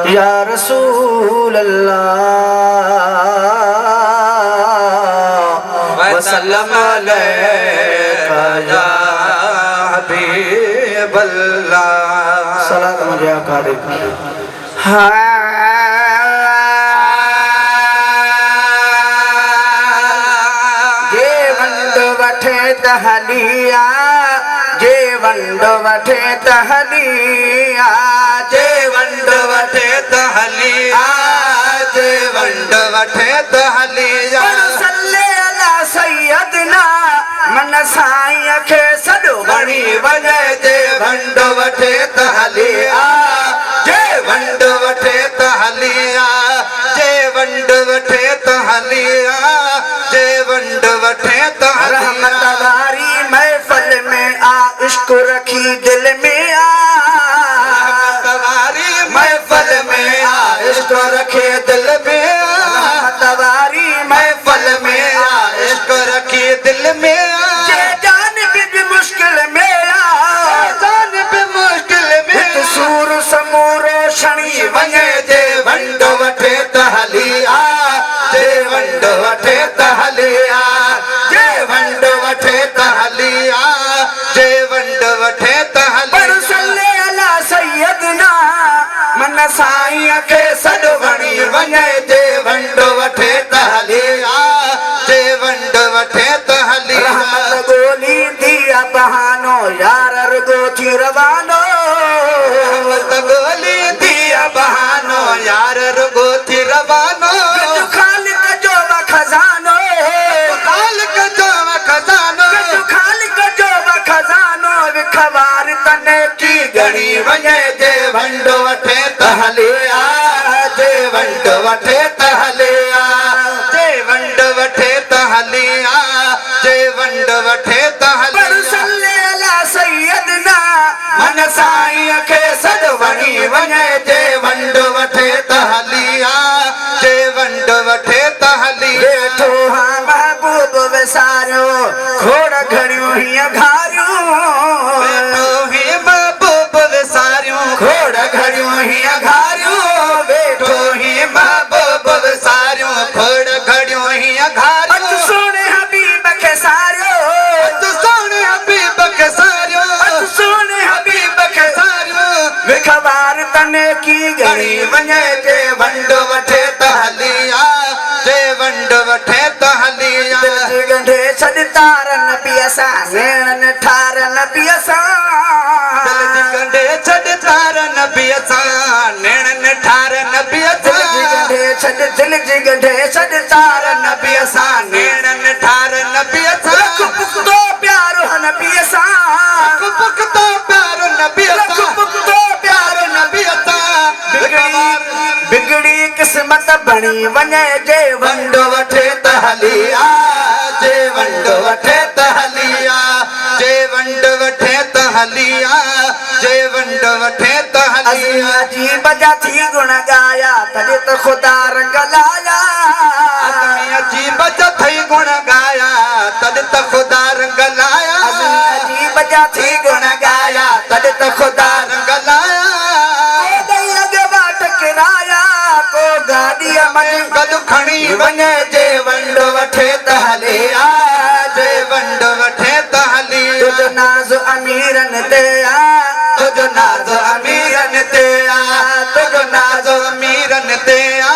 या रसूल अल्लाह वसल्लम अलैका या हबीब अल्लाह। सलात मुझे आका दे। जे वंड वठे तहलिया, जे वंड वठे तहलिया, जे वंड वठे तहलिया, जे वंड वठे तहलिया। सल्ले अला सैयदना मन साईं खे सॾो बणी वञे। जे वंड वठे तहलिया, जे वंड वठे तहलिया, जे वंड वठे तहलिया, जे वंड वठे तहलिया। रहमत वारी महफिल में आ, इश्क रखी दिल में आ। रहमत वारी महफिल में आ, इश्क रखे दिल में आ। रहमत वारी महफिल में आ, इश्क रखी दिल में आ। जे जान भी मुश्किल में आ, जान भी मुश्किल में सूर समूरो शनि वञे। जे वंड वठे तहलिया, जे वंड वठे तहलिया, जे वंड वठे तहलिया, जे वंड वठे तहलिया। सल्ले अला सैयदना मन साईं खे सॾो बणी वञे। जे वंड वठे तहलिया, जे वंड वठे तहलिया। रहमत गोली दिया बहानो यार रुगो थी रवानो। रहमत गोली दिया बहानो यार रुगो थी रवानो। खालिक जो खजानो, खालिक जो खजानो, खालिक जो खजानो। विखवार तने की गणी वञे। जे वंड वठे तहलिया, जे वंड वठे तहलिया, जे वंड वठे तहलिया, जे वंड वठे तहलिया। सल्ले अला सैयदना मन साईं खे सॾो बणी वञे। जे वंड वठे तहलिया, जे वंड वठे तहलिया। वेठो हाँ महबूब विसारियो खोड़ घड़ियूं हीअं घारियूं। वेठो ही महबूब विसारियूं खोड़ घड़ियूं हीअं घारियूं। वेठो ही महबूब विसारियूं खोड़ घड़ियूं हीअं घारियूं। अच सोने हबीब खे सारियो, अच सोने हबीब खे सारियो, अच सोने हबीब खे सारियो। विखवार तने की गणी वञे। जे वंड वठे तहलिया, जे वंड वठे तहलिया। दिल जी गंढे छॾ तारन पियसा, नेणन ठारन पियसा। दिल जी गंढे छॾ तारन पियसा, नेणन ठारन पियसा। दिल जी गंढे छॾ, दिल जी गंढे छॾ तारन पियसा, नेणन ठारन पियसा। लख पुख्तो प्यारो हन पियसा, लख पुख्तो प्यारो न पियसा, लख पुख्तो प्यारो न पियसा। बिगड़ी किस्मत बणी वञे। जे वंड वठे तहलिया, जे वंड वठे तहलिया, जे वंड वठे तहलिया, जे वंड वठे तहलिया। जी बजा थी गुण गाया तॾहिं त ख़ुदा रंग लाया। जी बजा थी गुण गाया तॾहिं त ख़ुदा रंग लाया। जी बजा थी गुण गाया तॾहिं त ख़ुदा रंग लाया। को गाड़ी मन गद खणी वञे। जे वंड वठे तहलिया, जे वंड वठे तहलिया। तुझ नाज़ अमीरन ते आ, तुझ नाज़ अमीरन ते आ, तुझ नाज़ अमीरन ते आ,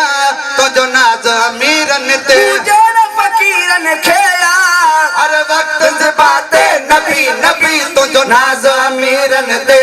तुझ नाज़ अमीरन ते। जोड़ फकीरन खे आ हर वक्त ज़िबाते नबी नबी। तुझ नाज़ अमीरन ते